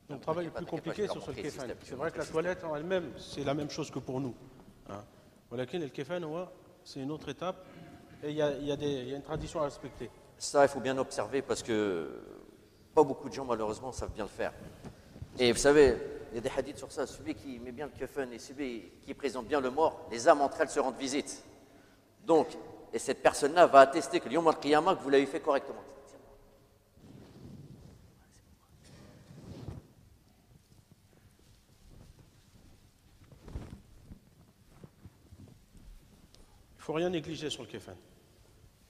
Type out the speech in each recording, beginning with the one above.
Donc, le travail le plus compliqué, c'est sur le kéfen. C'est vrai que la toilette en elle-même, c'est la même chose que pour nous. Voilà, le kéfen, c'est une autre étape et il y a une tradition à respecter. Ça, il faut bien observer parce que pas beaucoup de gens, malheureusement, savent bien le faire. Et vous savez, il y a des hadiths sur ça. Celui qui met bien le kéfen et celui qui présente bien le mort, les âmes entre elles se rendent visite. Donc, et cette personne-là va attester que l'Yom al-Qiyamah, que vous l'avez fait correctement. Il ne faut rien négliger sur le kéfen.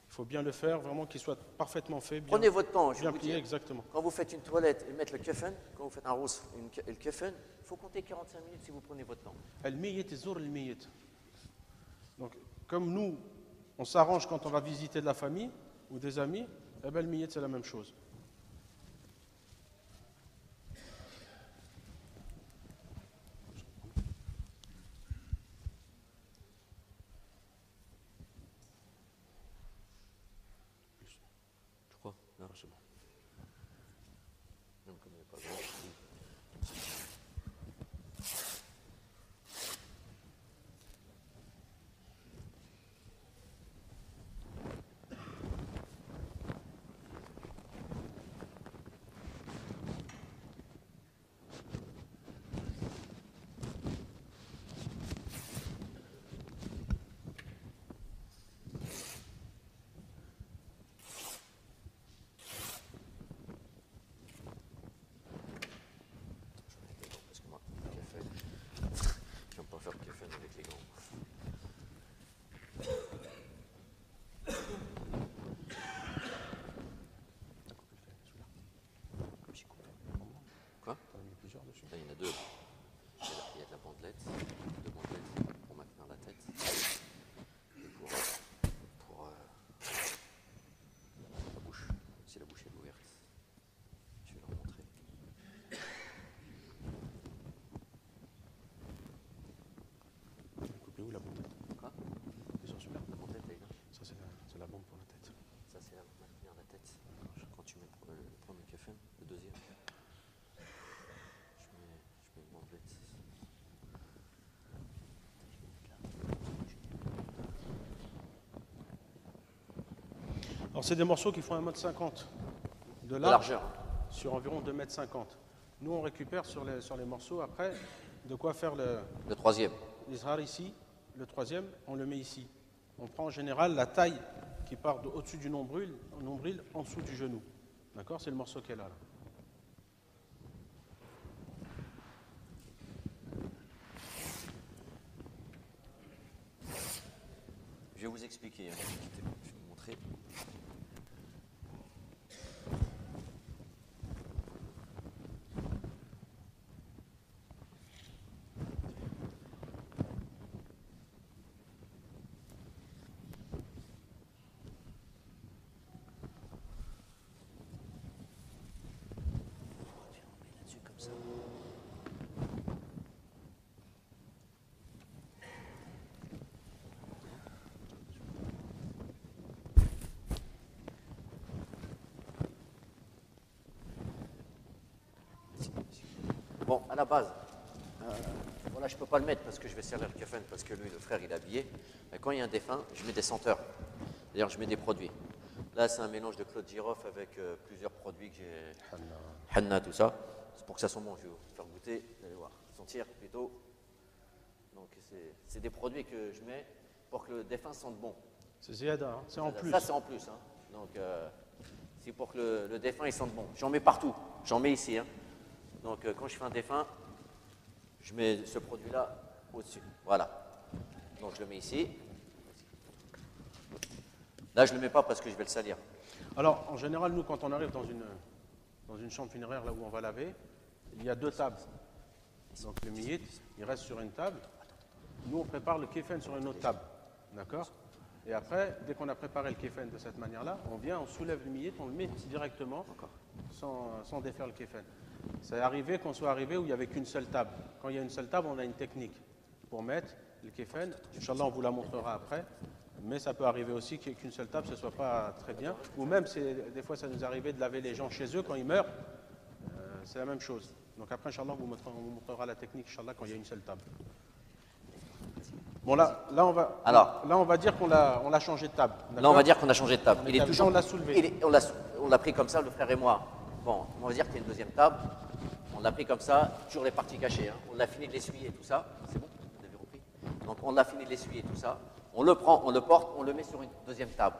Il faut bien le faire, vraiment qu'il soit parfaitement fait. Bien, prenez votre temps, je bien vous plié, dis. exactement. Quand vous faites une toilette et mettre le kéfen, quand vous faites un rousse et le kéfen, il faut compter 45 minutes si vous prenez votre temps. Donc, comme nous, on s'arrange quand on va visiter de la famille ou des amis, eh ben, le miyit, c'est la même chose. Je crois. Non, c'est bon. Même comme il n'y a pas grand. Parce que moi, le kéfen, j'aime pas faire le kéfen avec les gants. Quoi? Là, il y en a deux. Il y a de la bandelette, deux bandelettes pour maintenir la tête. Et pour la bouche, si la bouche est ouverte. Je vais leur montrer. Coupez où la bombe? Quoi? C'est sur celui-là. La bandelette, elle est là. Ça, c'est la bombe pour la tête. Ça, c'est maintenir la tête. Quand tu mets le premier kéfen, le deuxième, je mets une bandelette. Alors, c'est des morceaux qui font 1,50 m de largeur sur environ 2,50 m. Nous, on récupère sur les morceaux, après, de quoi faire le troisième. l'ishar ici. Le troisième, on le met ici. On prend en général la taille qui part au-dessus du nombril, en dessous du genou. D'accord? C'est le morceau qu'elle a là. Je vais vous expliquer. Je vais vous montrer. Bon, à la base, voilà, je ne peux pas le mettre parce que je vais servir le kéfen, parce que lui, le frère, il est habillé. Mais quand il y a un défunt, je mets des senteurs. D'ailleurs, je mets des produits. Là, c'est un mélange de clou de girofle avec plusieurs produits que j'ai. Hanna, tout ça. C'est pour que ça sente bon. Je vais vous faire goûter. Vous allez voir. Sentir plutôt. Donc, c'est des produits que je mets pour que le défunt sente bon. C'est ziyada, hein, c'est en plus. Ça, c'est en plus. Hein. Donc, c'est pour que le défunt, il sente bon. J'en mets partout. J'en mets ici. Hein. Donc, quand je fais un défunt, je mets ce produit-là au-dessus. Voilà. Donc, je le mets ici. Là, je ne le mets pas parce que je vais le salir. Alors, en général, nous, quand on arrive dans une chambre funéraire, là où on va laver, il y a deux tables. Donc, le miyit, il reste sur une table. Nous, on prépare le kéfen sur une autre table. D'accord? Et après, dès qu'on a préparé le kéfen de cette manière-là, on vient, on soulève le miyit, on le met directement, sans défaire le kéfen. C'est arrivé qu'on soit arrivé où il n'y avait qu'une seule table. Quand il y a une seule table, on a une technique pour mettre le kéfen. Inch'Allah, on vous la montrera après. Mais ça peut arriver aussi qu'une seule table, ce ne soit pas très bien. Ou même, des fois, ça nous arrivait de laver les gens chez eux quand ils meurent. C'est la même chose. Donc après, Inch'Allah, on vous montrera la technique, Inch'Allah, quand il y a une seule table. Bon, là, on va dire qu'on l'a changé de table. Là, on va dire qu'on a changé de table. On l'a soulevé. On l'a pris comme ça, le frère et moi. Bon, on va dire qu'il y a une deuxième table. On l'a pris comme ça, toujours les parties cachées. Hein. On l'a fini de l'essuyer, tout ça. C'est bon, vous avez repris. Donc, on l'a fini de l'essuyer, tout ça. On le prend, on le porte, on le met sur une deuxième table.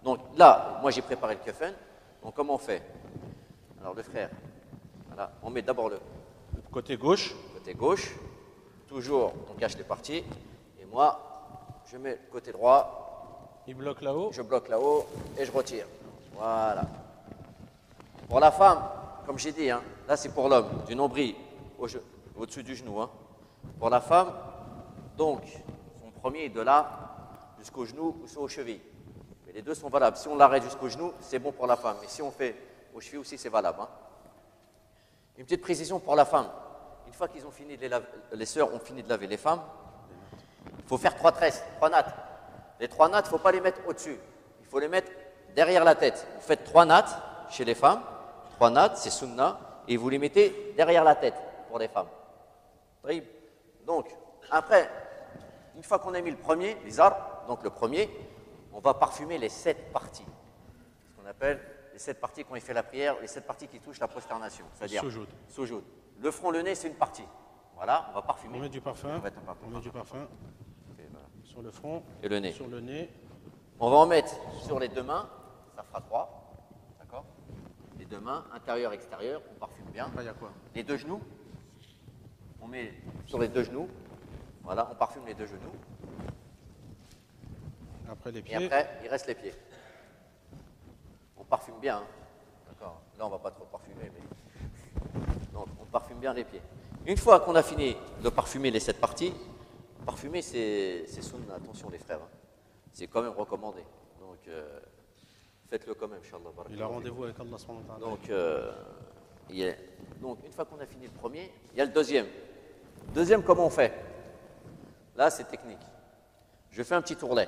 Donc là, moi, j'ai préparé le kefen. Donc, comment on fait? Alors, le frère, voilà, on met d'abord le côté gauche. Côté gauche. Toujours, on cache les parties. Et moi, je mets le côté droit. Il bloque là-haut. Je bloque là-haut et je retire. Voilà. Pour la femme, comme j'ai dit, hein, là c'est pour l'homme, du nombril au-dessus du genou. Hein. Pour la femme, donc, son premier est de là jusqu'au genou ou aux chevilles. Mais les deux sont valables. Si on l'arrête jusqu'au genou, c'est bon pour la femme. Mais si on fait aux chevilles aussi, c'est valable. Hein. Une petite précision pour la femme. Une fois qu'ils ont fini de les sœurs ont fini de laver les femmes, il faut faire 3 tresses, 3 nattes. Les 3 nattes, il ne faut pas les mettre au-dessus. Il faut les mettre derrière la tête. Vous faites 3 nattes chez les femmes. 3 nattes, c'est sunna. Et vous les mettez derrière la tête pour les femmes. Donc, après, une fois qu'on a mis le premier, les arbres, donc le premier, on va parfumer les 7 parties. Ce qu'on appelle les 7 parties quand il fait la prière, les 7 parties qui touchent la prosternation. C'est-à-dire Soujoud. Le front, le nez, c'est une partie. Voilà, on va parfumer. On met du parfum. On met du parfum. Okay, voilà. Sur le front. Et le nez. Sur le nez. On va en mettre sur les 2 mains. Ça fera 3. D'accord? Les 2 mains, intérieur, extérieur. On parfume bien. Après, il y a quoi? Les 2 genoux. On met sur les 2 genoux. Voilà, on parfume les 2 genoux. Après les pieds. Et après, il reste les pieds. On parfume bien. Hein. D'accord? Là, on ne va pas trop parfumer, mais... Donc, on parfume bien les pieds. Une fois qu'on a fini de parfumer les 7 parties, parfumer, c'est sunna, attention les frères. Hein. C'est quand même recommandé. Donc, faites-le quand même, Inch'Allah. Il a rendez-vous avec Allah subhanahu wa ta'ala. Donc, une fois qu'on a fini le premier, il y a le deuxième. Deuxième, comment on fait? Là, c'est technique. Je fais un petit tourlet.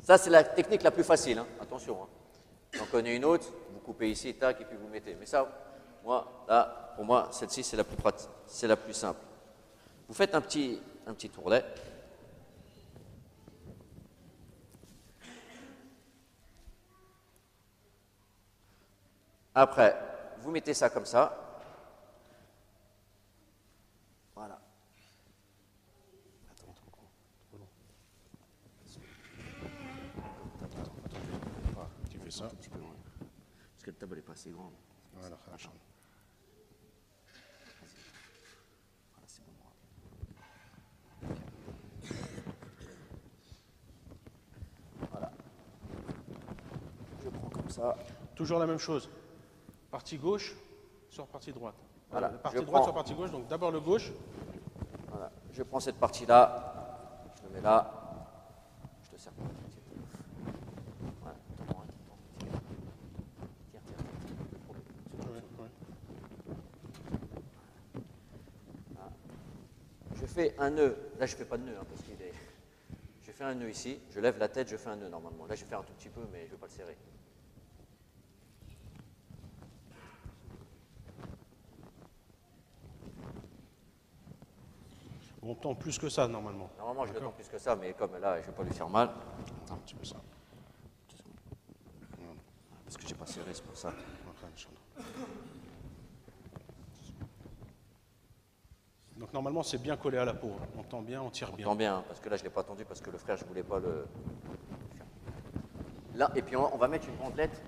Ça, c'est la technique la plus facile. Hein. Attention. Hein. J'en connais une autre. Vous coupez ici, tac, et puis vous mettez. Mais ça, moi, là, pour moi, celle-ci, c'est la plus pratique, c'est la plus simple. Vous faites un petit tourlet. Après, vous mettez ça comme ça. Voilà. Attends, trop long. Tu fais ça. Parce que le table n'est pas assez grande. Voilà, c'est bon. Voilà. Je prends comme ça. Toujours la même chose. Partie gauche sur partie droite. Voilà. Partie droite sur partie gauche. Donc d'abord le gauche. Voilà. Je prends cette partie-là. Je le mets là. Je te sers pour un petit peu. Voilà. Tire. Ouais. Voilà. Je fais un nœud. Là, je ne fais pas de nœud, hein, parce qu'il est... Je fais un nœud ici. Je lève la tête, je fais un nœud normalement. Là, je vais faire un tout petit peu, mais je ne vais pas le serrer. On tend plus que ça normalement. Normalement, je le tends plus que ça, mais comme là, je ne vais pas lui faire mal. Un petit peu ça. Parce que je n'ai pas serré, c'est pour ça. Donc normalement, c'est bien collé à la peau. On tend bien, on tire bien. On tend bien, parce que là, je ne l'ai pas tendu, parce que le frère, je ne voulais pas le... Là, et puis on va mettre une bandelette.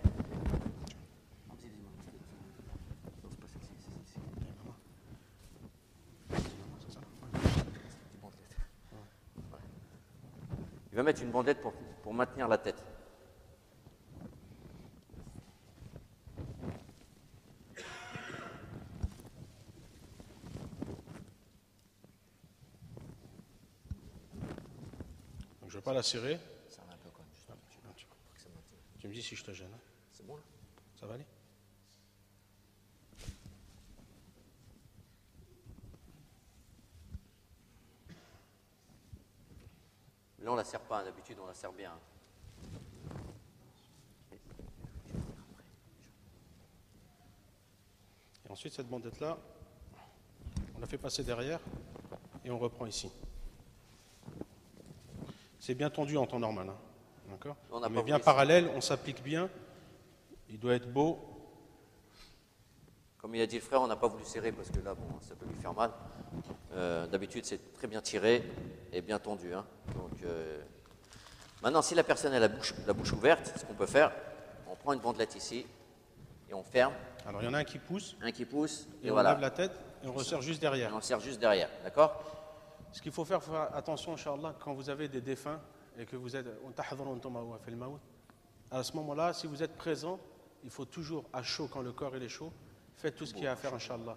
Il va mettre une bandelette pour maintenir la tête. Donc je ne vais pas la serrer. Ça va un peu quand même, juste un petit peu. Tu me dis si je te gêne. Hein. C'est bon là? Ça va aller? Là, on ne la serre pas, d'habitude, on la serre bien. Et ensuite, cette bandette-là, on la fait passer derrière et on reprend ici. C'est bien tendu en temps normal. Hein. D'accord ? On met bien parallèle, on s'applique bien. Il doit être beau. Comme il a dit le frère, on n'a pas voulu serrer parce que là, bon, ça peut lui faire mal. D'habitude, c'est très bien tiré et bien tendu. Hein. Donc, maintenant, si la personne a la bouche ouverte, ce qu'on peut faire, on prend une bandelette ici et on ferme. Alors, il y en a un qui pousse. Un qui pousse. Et on voilà. lève la tête et on resserre juste derrière. Et on serre juste derrière, d'accord ? Ce qu'il faut faire attention, Inch'Allah, quand vous avez des défunts et que vous êtes à ce moment-là, si vous êtes présent, il faut toujours, à chaud, quand le corps il est chaud, faites tout ce qu'il y a à faire, Inch'Allah.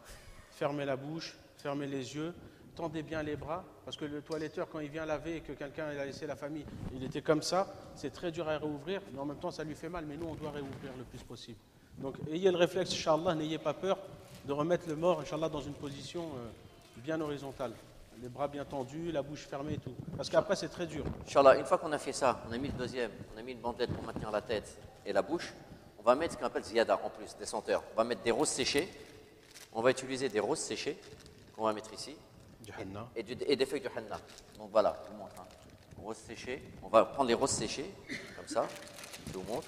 Fermez la bouche, fermez les yeux, tendez bien les bras, parce que le toiletteur, quand il vient laver et que quelqu'un a laissé la famille, il était comme ça, c'est très dur à réouvrir, mais en même temps, ça lui fait mal, mais nous, on doit réouvrir le plus possible. Donc, ayez le réflexe, Inch'Allah, n'ayez pas peur de remettre le mort, Inch'Allah, dans une position bien horizontale. Les bras bien tendus, la bouche fermée et tout. Parce qu'après, c'est très dur. Inch'Allah, une fois qu'on a fait ça, on a mis le deuxième, on a mis une bandelette pour maintenir la tête et la bouche, on va mettre ce qu'on appelle ziyada en plus, des senteurs. On va mettre des roses séchées. On va utiliser des roses séchées qu'on va mettre ici. Du henna. Et des feuilles de henna. Donc voilà, je vous montre. Hein. Roses séchées. On va prendre les roses séchées, comme ça. Je vous montre.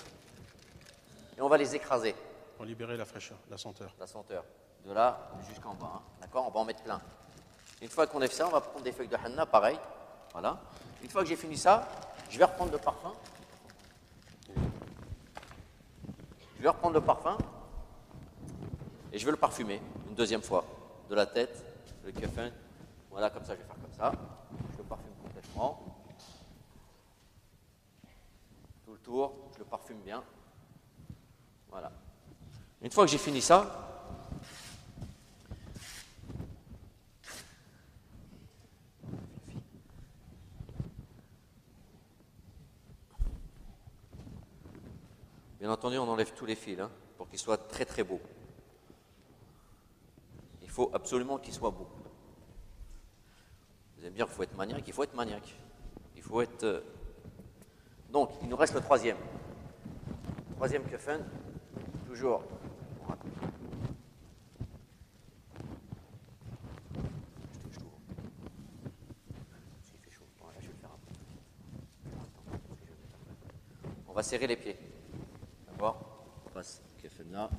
Et on va les écraser. Pour libérer la fraîcheur, la senteur. La senteur. De là jusqu'en bas. Hein. D'accord ? On va en mettre plein. Une fois qu'on a fait ça, on va prendre des feuilles de henna, pareil. Voilà. Une fois que j'ai fini ça, je vais reprendre le parfum. Je vais reprendre le parfum et je vais le parfumer une deuxième fois. De la tête, le kefin. Voilà, comme ça, je vais faire comme ça. Je le parfume complètement. Tout le tour, je le parfume bien. Voilà. Une fois que j'ai fini ça, bien entendu, on enlève tous les fils hein, pour qu'il soit très très beau. Il faut absolument qu'il soit beau. Vous allez me dire qu'il faut être maniaque, il faut être maniaque. Il faut être... Donc, il nous reste le troisième. Troisième kefin, toujours... Je touche tout. S'il fait chaud, bon, là, je vais le faire après. On va serrer les pieds. D'accord ? On passe le kefin là.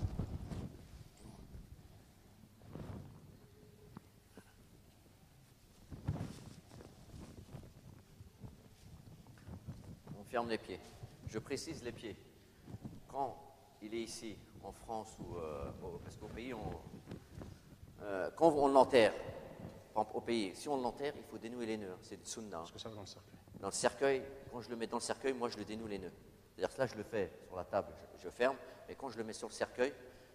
On ferme les pieds. Je précise les pieds. Quand il est ici, en France, ou parce qu'au pays, quand on l'enterre, au pays, si on l'enterre, il faut dénouer les nœuds. C'est du sunna. Parce que ça va dans le cercueil. Dans le cercueil, quand je le mets dans le cercueil, moi je le dénoue les nœuds. C'est-à-dire que là, je le fais sur la table, je ferme, et quand je le mets sur le cercueil,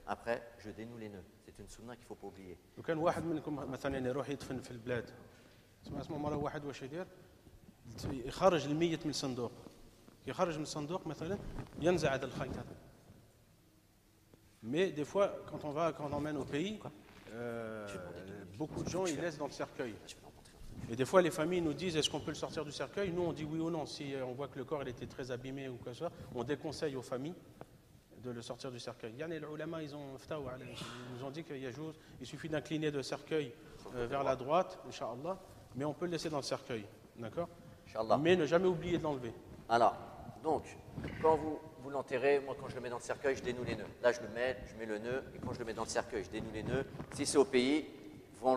après, je dénoue les nœuds. C'est une sunna qu'il ne faut pas oublier. وكان واحد منكم مثلا يروح يدفن في البلاد اسمه مرة واحد واش يدير يخرج الميت من الصندوق يخرج من الصندوق مثلا ينزع هذا الخيط هذا mais des fois quand on emmène au pays beaucoup de gens ils laissent dans le cercueil et des fois les familles nous disent est-ce qu'on peut le sortir du cercueil, nous on dit oui ou non, si on voit que le corps il était très abîmé ou quoi que ce soit, on déconseille aux familles de le sortir du cercueil. Les ulama, ils nous ont dit qu'il suffit d'incliner le cercueil vers la droite, Inch'Allah, mais on peut le laisser dans le cercueil, d'accord ? Inch'Allah. Mais ne jamais oublier de l'enlever. Alors, donc, quand vous l'enterrez, moi quand je le mets dans le cercueil, je dénoue les nœuds. Là, je mets le nœud, et quand je le mets dans le cercueil, je dénoue les nœuds. Si c'est au pays,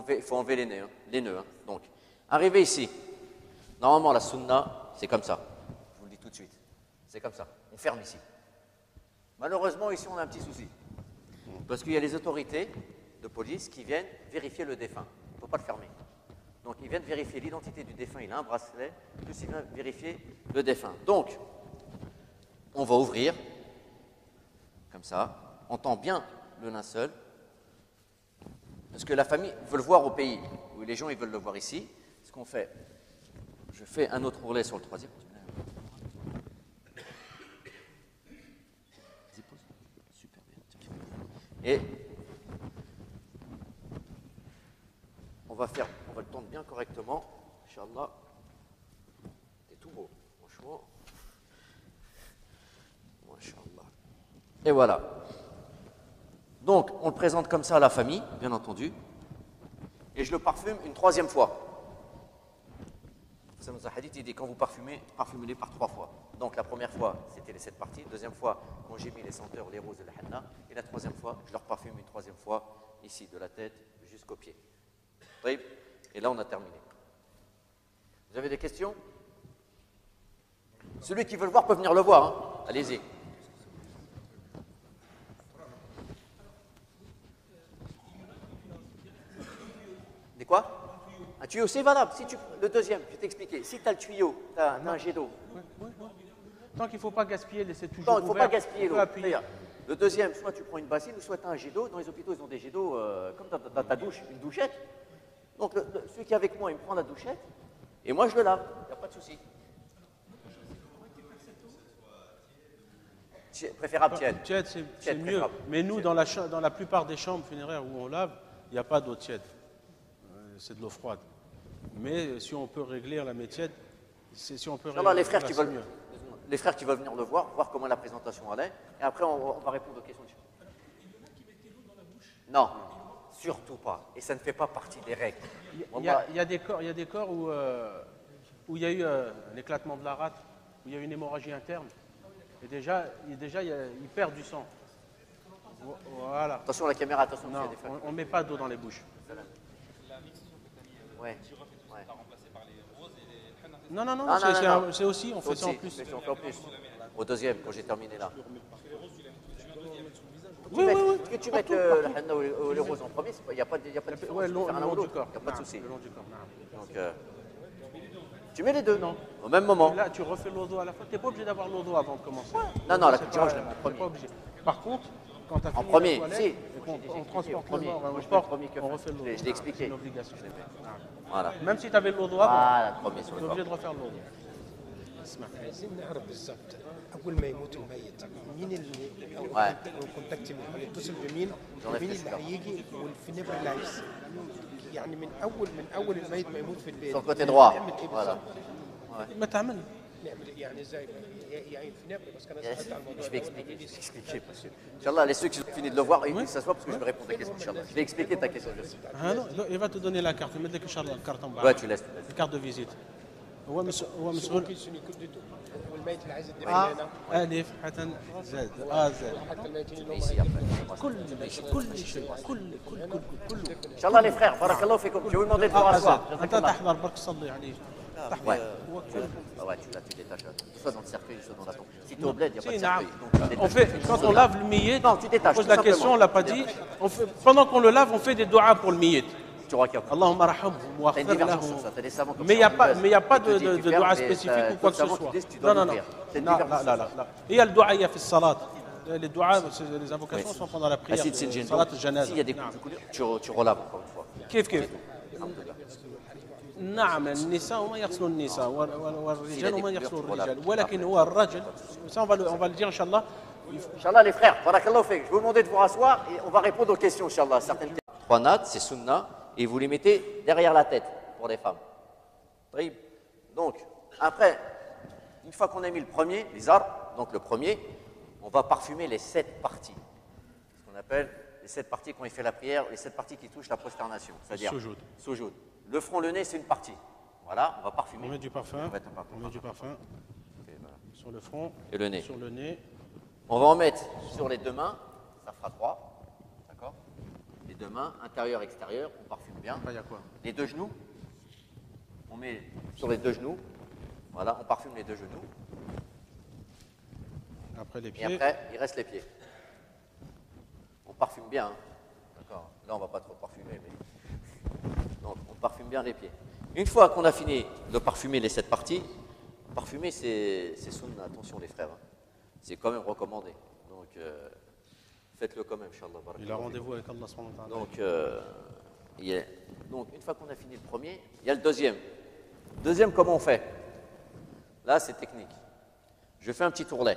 il faut enlever les nœuds. Hein. Donc, arrivé ici, normalement la sunna, c'est comme ça. Je vous le dis tout de suite. C'est comme ça. On ferme ici. Malheureusement, ici, on a un petit souci. Parce qu'il y a les autorités de police qui viennent vérifier le défunt. Il ne faut pas le fermer. Donc, ils viennent vérifier l'identité du défunt. Il a un bracelet, plus ils viennent vérifier le défunt. Donc, on va ouvrir, comme ça. On tend bien le linceul. Parce que la famille veut le voir au pays, où les gens ils veulent le voir ici. Ce qu'on fait, je fais un autre ourlet sur le troisième. Et on va le tendre bien correctement, Inch'Allah. C'est tout beau, franchement. Inch'Allah. Et voilà. Donc, Donc, on le présente comme ça à la famille, bien entendu. Et je le parfume une 3e fois. Ça nous a hadith, il dit quand vous parfumez, parfumez-les par 3 fois. Donc la première fois, c'était les 7 parties. Deuxième fois, quand j'ai mis les senteurs, les roses et le henna. Et la 3e fois, je leur parfume une 3e fois, ici, de la tête jusqu'aux pieds. Et là, on a terminé. Vous avez des questions? Celui qui veut le voir peut venir le voir. Hein. Allez-y. Des quoi? Un tuyau, c'est valable. Si tu, le deuxième, je vais t'expliquer. Si tu as le tuyau, tu as un jet d'eau. Ouais. Tant qu'il ne faut pas gaspiller, laisser toujours Non, il ne faut ouvert, pas gaspiller l'eau. on peut appuyer. Le deuxième, soit tu prends une bassine, ou soit tu as un jet d'eau. Dans les hôpitaux, ils ont des jets d'eau comme dans ta douche, une douchette. Donc, celui qui est avec moi, il me prend la douchette, et moi, je le lave. Il n'y a pas de souci. Préférable tiède. Tiède, c'est Tiède, mieux. préférable. Mais nous, dans la plupart des chambres funéraires où on lave, il n'y a pas d'eau tiède. C'est de l'eau froide. Mais si on peut régler la tiède, si on peut Inch'Allah, régler les frères là, qui c'est veulent, mieux. les frères qui veulent venir le voir comment la présentation allait, et après on va répondre aux questions. Non, surtout pas. Et ça ne fait pas partie des règles. Il y a des corps où il y a eu un éclatement de la rate, où il y a eu une hémorragie interne, et déjà il perd du sang. Voilà. Attention à la caméra, attention. Non, des frères. on ne met pas d'eau dans les bouches. Ouais. Non, non. c'est aussi, on fait ça en Aussi, plus. on fait en plus. Au deuxième, quand j'ai terminé là. Oui. Que tu mettes le henna ou les roses en premier, il n'y a pas de différence. Ouais, le Tu peux faire un ou long du l'autre, corps. il n'y a pas de souci. Le long du corps. Non. Donc, tu mets les deux, Non. au même moment. Et là, tu refais l'eau à la fois. Tu n'es pas obligé d'avoir l'eau avant de commencer. Non, la C'est couture, pas- je la mets en t'es premier. pas obligé. Par contre, quand tu as fini premier, la toilette, si. et qu'on transporte le mort, Moi, on je mets le porte, premier que on refait l'eau. je l'ai expliqué. C'est une obligation. Voilà. Même si tu avais l'eau avant, Voilà, le premier sur tu le es corps. obligé de refaire l'eau. اسمع. عايزين نعرف بالظبط اول ما يموت الميت مين اللي او Ouais. الكونتاكت مين اللي يتصل بمين J'enlève ومين les اللي cigares. هيجي والفينبر اللي هيسيب يعني من اول الميت ما يموت في البيت Sur le côté droit. نعمل ايه Voilà. بالظبط؟ ما تعمل نعمل إيه؟ يعني ازاي يعني الفينبر بس كان Yes. سالت على الموضوع Je vais ده. expliquer. Je vais expliquer. Inch'Allah, les ceux qui ont fini de le voir, ils s'assoient parce que je vais répondre à ta question. Inch'Allah. Je vais expliquer ta question. Ah non, il va te donner la carte. Il va te donner la carte en bas. Ouais, tu laisses. La carte de visite. هو مسؤول ممكن يكون يكون والميت اللي عايز الدفن آه هنا ألف حتى زاد زاد حتى الميتين اللي هم Ici, après. كل Inch'Allah, les frères, barakallahu fikum. Je vais vous demander de vous rasseoir. أنت تحضر برك تصلي عليه Ouais. Ouais, tu détaches. Soit dans le cercueil, soit dans la tombe. Si tu es au bled, il n'y a pas de Si, cercueil. Donc, tu on détaches. fait, quand on lave le millet, Non, tu détaches, on pose tout la simplement. question, on l'a pas dit. Pendant qu'on le lave, on fait des doigts pour le millet. Tu regardes. Allahumma rahamhum wa T'as une aghfir divergence lahum. sur ça. T'as des savants comme Mais il n'y a Charles pas Buzz. de Ils te disent, tu doigt fermes, spécifique mais ou quoi que ce d'autres savants soit. qui disent, tu dois Non. l'ouvrir. C'est une Non, divergence sur ça. là. Il y a le doigt, il y a fait salat. Les doigts, les invocations Oui. sont pendant la Ah, prière. si c'est une gêne. Salat al-janaza. S'il y a des coups de coulure, tu relaves encore une fois. كيف Alhamdulillah. نعم النساء وما يغسلوا النساء والرجال وما يغسلوا Voilà. الرجال ولكن هو الرجل ça on va le dire inchallah Inch'Allah, les frères, barakallahu fik. Je vais vous demander de vous rasseoir et on va répondre aux questions, Inch'Allah. Certaines questions. 3 nattes, c'est sunna, et vous les mettez derrière la tête pour les femmes. Taïb. Donc, après, une fois qu'on a mis le premier, les arbres, donc le premier, on va parfumer les 7 parties. Ce qu'on appelle les 7 parties quand il fait la prière, les 7 parties qui touchent la prosternation. C'est-à-dire, Sujoud. sujoud. Le front, le nez, c'est une partie. Voilà, on va parfumer. on met du parfum On va mettre un parfum. on met du parfum Ok, voilà. sur le front Et le nez. sur le nez On va en mettre sur les deux mains, ça fera 3. D'accord? Les deux mains, intérieur, extérieur, on parfume bien. il y a quoi Les deux genoux, on met sur les deux genoux. Voilà, on parfume les deux genoux. après les Et pieds après, il reste les pieds. On parfume bien. Hein. D'accord? Là, on ne va pas trop parfumer. Mais... Donc, on parfume bien les pieds. Une fois qu'on a fini de parfumer les 7 parties, parfumer, c'est sunna. Attention, les frères. Hein. C'est quand même recommandé. Donc, faites-le quand même, Inch'Allah. il a rendez-vous avec Allah subhanahu wa ta'ala. Donc, une fois qu'on a fini le premier, il y a le deuxième. Deuxième, comment on fait? Là, c'est technique. Je fais un petit tourlet.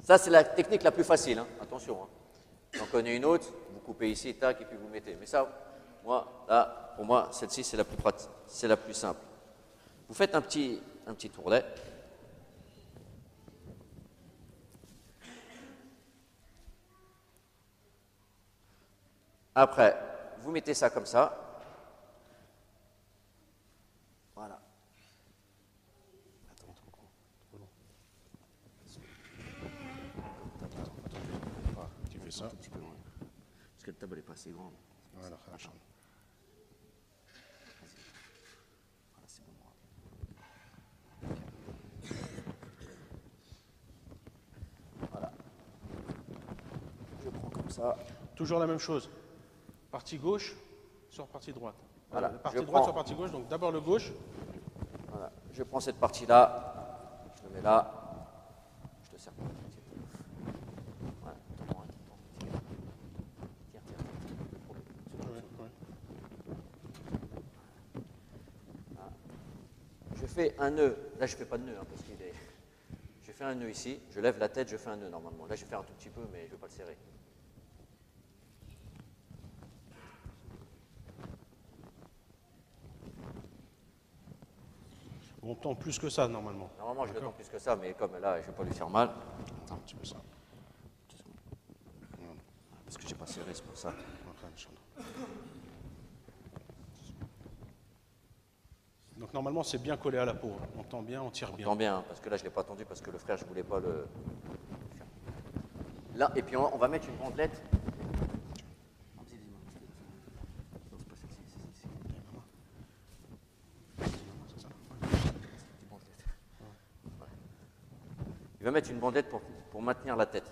Ça, c'est la technique la plus facile. Hein. Attention. Hein. J'en connais une autre. Vous coupez ici, tac, et puis vous mettez. Mais ça, moi, là, pour moi, celle-ci, c'est la plus pratique. C'est la plus simple. Vous faites un petit tourlet. Après, vous mettez ça comme ça. Voilà. Attends, trop long. Tu fais ça. Un petit peu moins. Parce que la table n'est pas assez grande. Voilà, Voilà, c'est bon. Voilà. Je prends comme ça. Toujours la même chose. Partie gauche sur partie droite. Voilà, Partie je droite prends- sur partie gauche, donc d'abord le gauche. Voilà. Je prends cette partie-là, je le mets là, je te sers pas. Voilà, attends, tire. Je fais un nœud, là je fais pas de nœud, parce qu'il est... Je fais un nœud ici, je lève la tête, je fais un nœud normalement. Là je vais faire un tout petit peu, mais je ne vais pas le serrer. On tend plus que ça normalement. Normalement je le tends plus que ça, mais comme là je ne vais pas lui faire mal, Attends un petit peu ça. parce que je n'ai pas serré, c'est pour ça. Donc normalement c'est bien collé à la peau. On tend bien, on tire On bien. tend bien, hein, parce que là je ne l'ai pas tendu, parce que le frère je ne voulais pas le faire. Là, et puis on va mettre une bandelette. Il va mettre une bandelette pour maintenir la tête.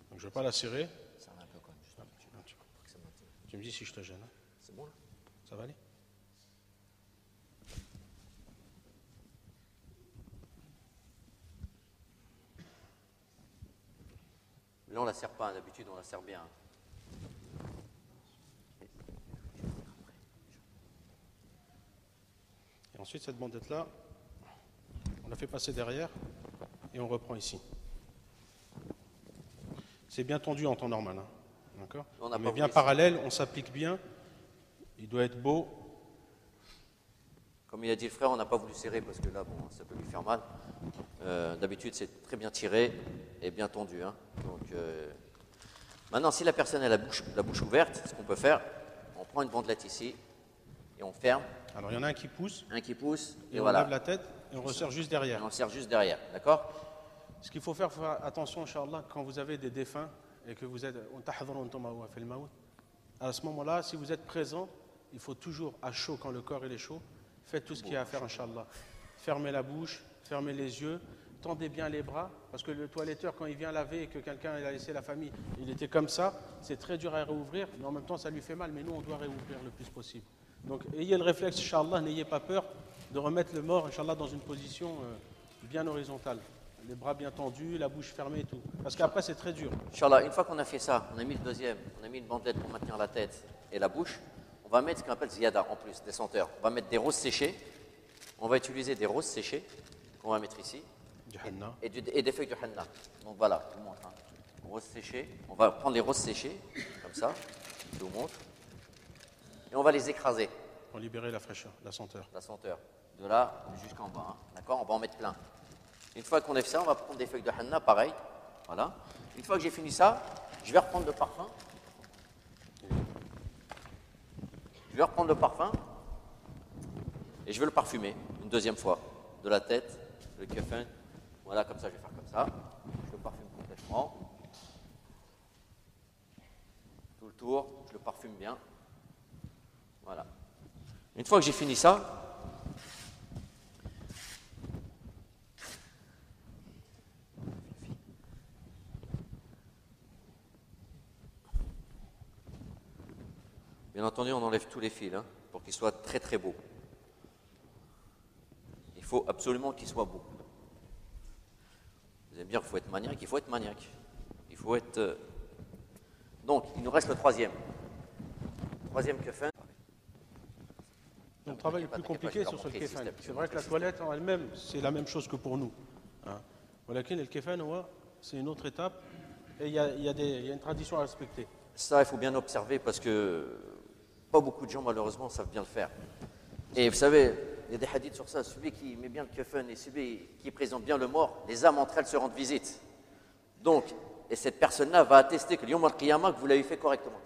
Donc je ne vais pas la serrer. Ça va un peu quand même, juste un petit peu. Un petit peu. Tu me dis si je te gêne. Hein. C'est bon là? Ça va aller? Là on la serre pas, d'habitude on la serre bien. Et ensuite cette bandette-là, on la fait passer derrière et on reprend ici. C'est bien tendu en temps normal. Hein. D'accord? On n'a On pas met bien voulu- parallèle, on s'applique bien. Il doit être beau. Comme il a dit le frère, on n'a pas voulu serrer parce que là, bon, ça peut lui faire mal. D'habitude, c'est très bien tiré et bien tendu. Hein. Donc, maintenant, si la personne a la bouche ouverte, ce qu'on peut faire, on prend une bandelette ici et on ferme, Alors il y en a un qui pousse un qui pousse et, et on voilà. lève la tête et on resserre juste Et derrière. on serre juste derrière, d'accord? Ce qu'il faut faire attention, Inch'Allah, quand vous avez des défunts et que vous êtes à ce moment-là, si vous êtes présent, il faut toujours, à chaud, quand le corps il est chaud, faites tout ce qu'il y a à faire, Inch'Allah. Fermez la bouche, fermez les yeux, tendez bien les bras, parce que le toiletteur, quand il vient laver et que quelqu'un il a laissé la famille, il était comme ça, c'est très dur à réouvrir, mais en même temps, ça lui fait mal, mais nous, on doit réouvrir le plus possible. Donc, ayez le réflexe, Inch'Allah, n'ayez pas peur de remettre le mort, Inch'Allah, dans une position bien horizontale. Les bras bien tendus, la bouche fermée et tout. Parce qu'après, c'est très dur. Inch'Allah, une fois qu'on a fait ça, on a mis le deuxième, on a mis une bandelette pour maintenir la tête et la bouche, on va mettre ce qu'on appelle ziyada en plus, des senteurs. On va mettre des roses séchées, on va utiliser des roses séchées qu'on va mettre ici Du henna. et des feuilles de henna. Donc voilà, je vous montre. Hein. Roses séchées, on va prendre les roses séchées, comme ça, je vous montre, et on va les écraser, Pour libérer la fraîcheur, la senteur. la senteur, de là jusqu'en bas. Hein. D'accord? On va en mettre plein. Une fois qu'on a fait ça, on va prendre des feuilles de henna, pareil. Voilà. Une fois que j'ai fini ça, je vais reprendre le parfum. Je vais reprendre le parfum et je vais le parfumer une deuxième fois. De la tête, le kefin. Voilà, comme ça, je vais faire comme ça. Je le parfume complètement. Tout le tour, je le parfume bien. Voilà. Une fois que j'ai fini ça, bien entendu, on enlève tous les fils hein, pour qu'il soit très très beau. Il faut absolument qu'il soit beau. Vous allez me dire qu'il faut être maniaque, il faut être maniaque. Il faut être... Donc, il nous reste le troisième. Troisième kefin. Donc, le travail le plus compliqué sur ce kefan. C'est vrai que la toilette en elle-même, c'est la même chose que pour nous. Voilà, le kefan, c'est une autre étape et il y a une tradition à respecter. Ça, il faut bien observer parce que pas beaucoup de gens, malheureusement, savent bien le faire. Et vous savez, il y a des hadiths sur ça. Celui qui met bien le kefen et celui qui présente bien le mort, les âmes entre elles se rendent visite. Donc, et cette personne-là va attester que Yom al-Qiyamah, que vous l'avez fait correctement.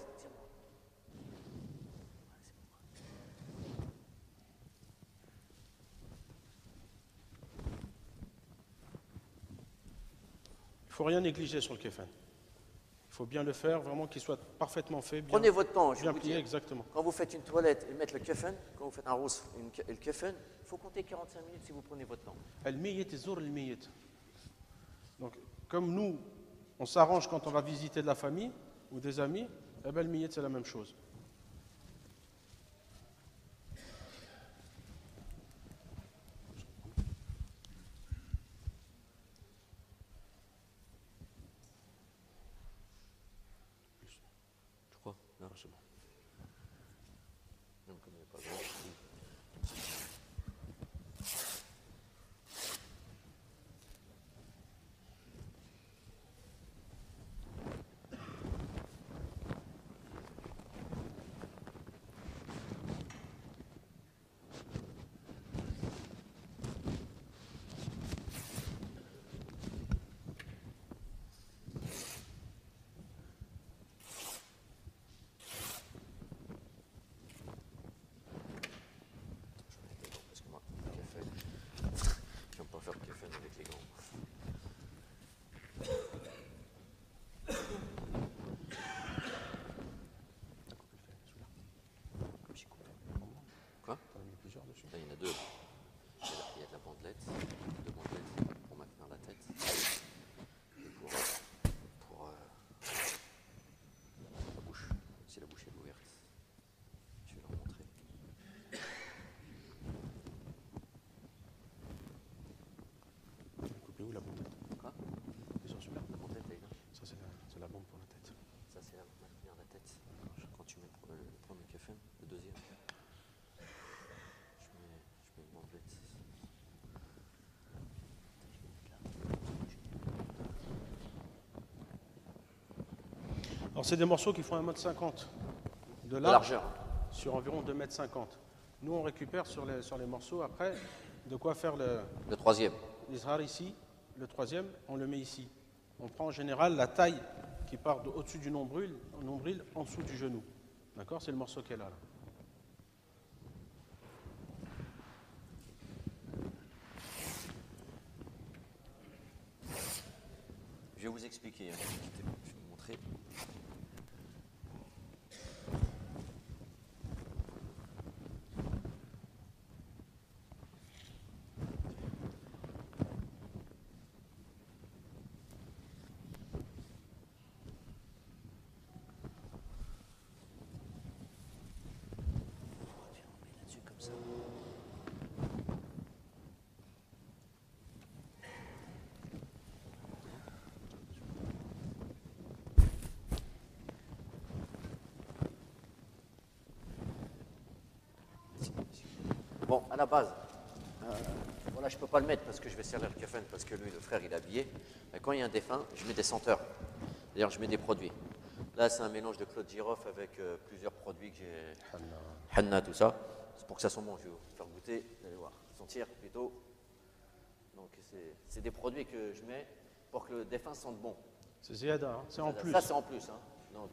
Il ne faut rien négliger sur le kefen. Il faut bien le faire, vraiment qu'il soit parfaitement fait, bien, Prenez votre temps, je bien vous plié, dis. exactement. Quand vous faites une toilette et mettre le kefen, quand vous faites un rousse et le kefen, il faut compter 45 minutes si vous prenez votre temps. Al-Miyit et Zour al-Miyit. Donc, comme nous, on s'arrange quand on va visiter de la famille ou des amis, eh ben, Al-Miyit, c'est la même chose. Je crois. Non, c'est bon. Même comme il n'y a pas grand. Parce que moi, le kefen, je n'aime pas faire le kefen avec les gants. Quoi? Là, il y en a deux. Il y a de la bandelette, deux bandelettes pour maintenir la tête et pour la bouche, si la bouche est ouverte. Je vais leur montrer. Coupez où la bandette? Quoi? C'est sur celui-là. La bandelette, elle est là. Ça, c'est la bombe pour la tête. Ça, c'est la maintenir la tête. Quand tu mets le premier kefen, le deuxième, je mets une bandelette. Alors, c'est des morceaux qui font 1,50 m de La large largeur. sur environ 2,50 m. Nous, on récupère sur les morceaux après de quoi faire Le troisième. l'izhar ici. Le troisième, on le met ici. On prend en général la taille qui part au-dessus du nombril, en dessous du genou. D'accord? C'est le morceau qu'elle a là. Je vais vous expliquer. Je vais vous montrer. Comme ça. Bon, à la base, voilà, je ne peux pas le mettre parce que je vais servir le kefen parce que lui, le frère, il est habillé. Mais quand il y a un défunt, je mets des senteurs. D'ailleurs, je mets des produits. Là, c'est un mélange de clou de girofle avec plusieurs produits que j'ai. Hanna, tout ça. C'est pour que ça sent bon. Je vais vous faire goûter. Vous allez voir. Sentir plutôt. Donc, c'est des produits que je mets pour que le défunt sente bon. C'est ziyada, hein, c'est en plus. Ça, c'est en plus. Hein. Donc,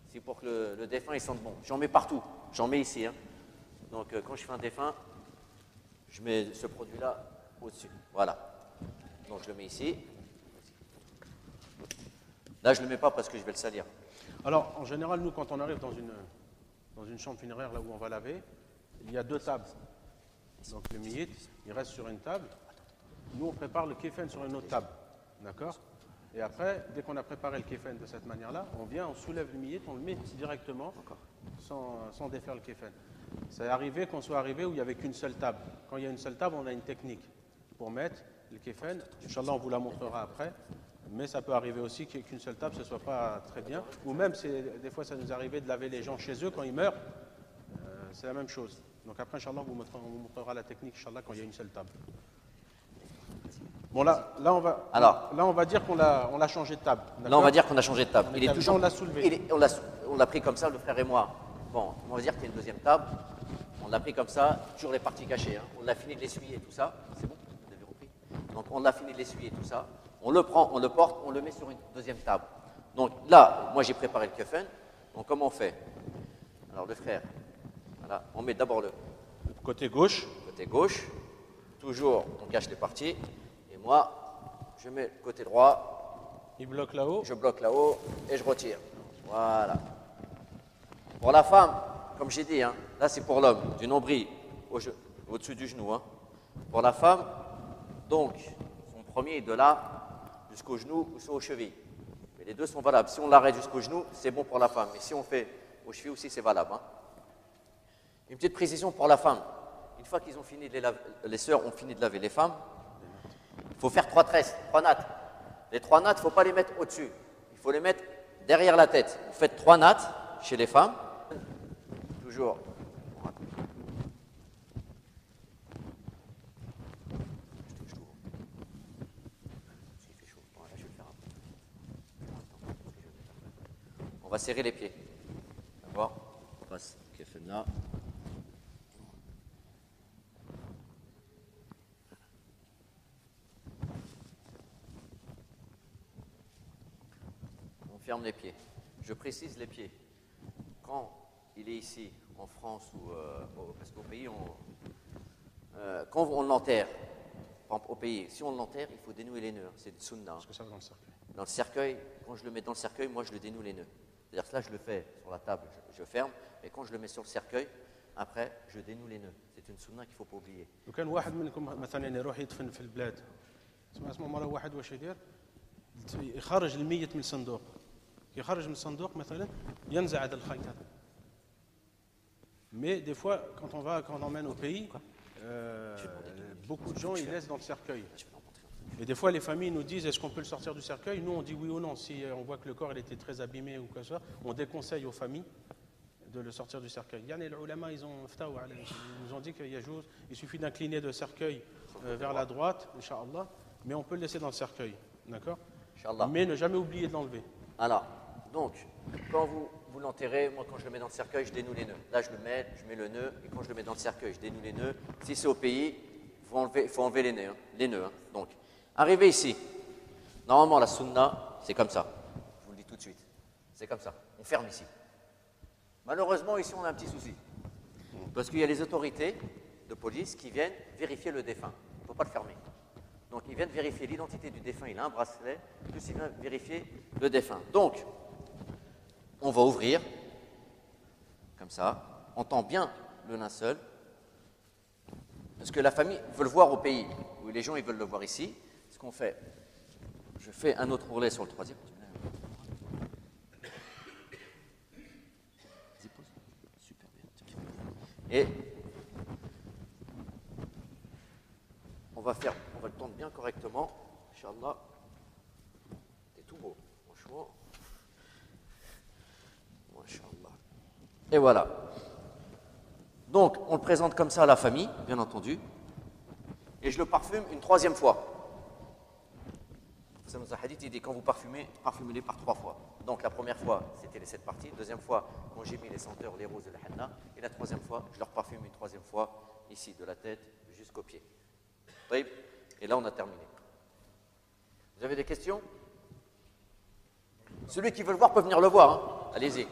c'est pour que le défunt il sente bon. J'en mets partout. J'en mets ici. Hein. Donc, quand je fais un défunt, je mets ce produit-là au-dessus. Voilà. Donc, je le mets ici. Là, je ne le mets pas parce que je vais le salir. Alors, en général, nous, quand on arrive dans une chambre funéraire, là où on va laver, il y a deux tables. Donc, le miyit, il reste sur une table. Nous, on prépare le kefen sur une autre table. D'accord? Et après, dès qu'on a préparé le kefen de cette manière-là, on vient, on soulève le miyit, on le met directement, sans défaire le kefen. C'est arrivé qu'on soit arrivé où il n'y avait qu'une seule table. Quand il y a une seule table, on a une technique pour mettre le kefen. Inch'Allah, on vous la montrera après. Mais ça peut arriver aussi qu'une seule table, ce ne soit pas très bien. Ou même, des fois, ça nous arrivait de laver les gens chez eux quand ils meurent. C'est la même chose. Donc après, Inch'Allah, on vous montrera la technique, Inch'Allah, quand il y a une seule table. Bon, là on va dire qu'on l'a changé de table. Là, on va dire qu'on a changé de table. Il est toujours. On l'a soulevé. On l'a pris comme ça, le frère et moi. bon, on va dire qu'il y a une deuxième table. On l'a pris comme ça, toujours les parties cachées. Hein. On l'a fini de l'essuyer, tout ça. C'est bon, vous avez repris. Donc on l'a fini de l'essuyer, tout ça. On le prend, on le porte, on le met sur une deuxième table. Donc là, moi j'ai préparé le kefen. Donc comment on fait? Alors le frère, voilà, on met d'abord le Côté gauche. côté gauche. Toujours, on cache les parties. Et moi, je mets le côté droit. Il bloque là-haut. Je bloque là-haut et je retire. Voilà. Pour la femme, comme j'ai dit, hein, là c'est pour l'homme, du nombril au-dessus du genou. Hein. Pour la femme, donc, son premier est de là jusqu'au genou ou soit aux chevilles. Mais les deux sont valables. Si on l'arrête jusqu'au genou, c'est bon pour la femme. Mais si on fait aux chevilles aussi, c'est valable. Hein. Une petite précision pour la femme. Une fois qu'ils ont fini de les sœurs ont fini de laver les femmes, il faut faire 3 tresses, 3 nattes. Les 3 nattes, il ne faut pas les mettre au-dessus. Il faut les mettre derrière la tête. Vous faites 3 nattes chez les femmes. Toujours. On va serrer les pieds. D'accord? On passe le kefen là. On ferme les pieds. Je précise les pieds. Quand il est ici, en France, ou parce qu'au pays, quand on l'enterre, par exemple, au pays, si on l'enterre, il faut dénouer les nœuds. C'est une sunna. Parce que ça va dans le cercueil. Dans le cercueil, quand je le mets dans le cercueil, moi je le dénoue les nœuds. C'est-à-dire que là, je le fais sur la table, je ferme, et quand je le mets sur le cercueil, après, je dénoue les nœuds. C'est une sunna qu'il ne faut pas oublier. لو كان واحد منكم مثلا يروح يدفن في البلاد اسمه مرة واحد واش يدير يخرج الميت من الصندوق يخرج من الصندوق مثلا ينزع هذا الخيط هذا mais des fois quand on emmène au pays beaucoup de gens ils laissent dans le cercueil et des fois les familles nous disent est-ce qu'on peut le sortir du cercueil, nous on dit oui ou non. Si on voit que le corps il était très abîmé ou quoi que ce soit, on déconseille aux familles de le sortir du cercueil. Les ulama, ils nous ont dit qu'il suffit d'incliner le cercueil vers la droite, Inch'Allah, mais on peut le laisser dans le cercueil, d'accord? Inch'Allah. Mais ne jamais oublier de l'enlever. Alors, donc, quand vous l'enterrez, moi quand je le mets dans le cercueil, je dénoue les nœuds. Là, je mets le nœud, et quand je le mets dans le cercueil, je dénoue les nœuds. Si c'est au pays, il faut enlever les nœuds. Hein. Donc, arrivé ici, normalement la sunna, c'est comme ça. Je vous le dis tout de suite. C'est comme ça. On ferme ici. Malheureusement, ici, on a un petit souci. Parce qu'il y a les autorités de police qui viennent vérifier le défunt. Il ne faut pas le fermer. Donc, ils viennent vérifier l'identité du défunt. Il a un bracelet, plus ils viennent vérifier le défunt. Donc, on va ouvrir, comme ça. On tend bien le linceul. Parce que la famille veut le voir au pays, où les gens ils veulent le voir ici. Ce qu'on fait, je fais un autre ourlet sur le troisième. Super bien. Et on va le tendre bien correctement. Inch'Allah. C'est tout beau, franchement. Inch'Allah. Et voilà. Donc, on le présente comme ça à la famille, bien entendu. Et je le parfume une 3e fois. Ça nous a hadith, il dit quand vous parfumez-les par 3 fois. Donc la première fois, c'était les 7 parties. Deuxième fois, quand j'ai mis les senteurs, les roses et la henna. Et la 3e fois, je leur parfume une 3e fois, ici, de la tête jusqu'aux pieds. Et là, on a terminé. Vous avez des questions? Celui qui veut le voir peut venir le voir. Hein. Allez-y.